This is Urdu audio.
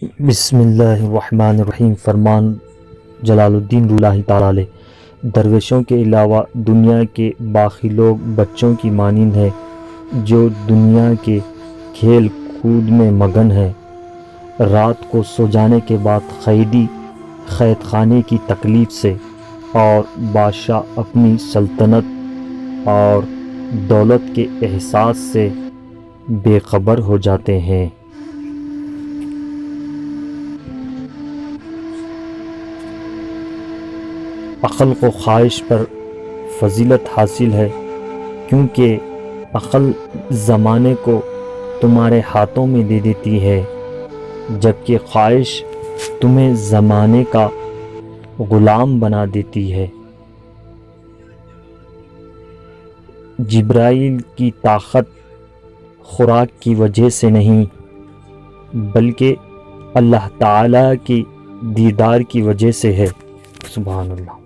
بسم اللہ الرحمن الرحیم۔ فرمان جلال الدین اللہ تعالیٰ علیہ، درویشوں کے علاوہ دنیا کے باقی لوگ بچوں کی مانند ہے جو دنیا کے کھیل کود میں مگن ہے۔ رات کو سو جانے کے بعد قیدی قید خانے کی تکلیف سے اور بادشاہ اپنی سلطنت اور دولت کے احساس سے بے خبر ہو جاتے ہیں۔ عقل کو خواہش پر فضیلت حاصل ہے، کیونکہ عقل زمانے کو تمہارے ہاتھوں میں دے دیتی ہے، جبکہ خواہش تمہیں زمانے کا غلام بنا دیتی ہے۔ جبرائیل کی طاقت خوراک کی وجہ سے نہیں، بلکہ اللہ تعالیٰ کی دیدار کی وجہ سے ہے۔ سبحان اللہ۔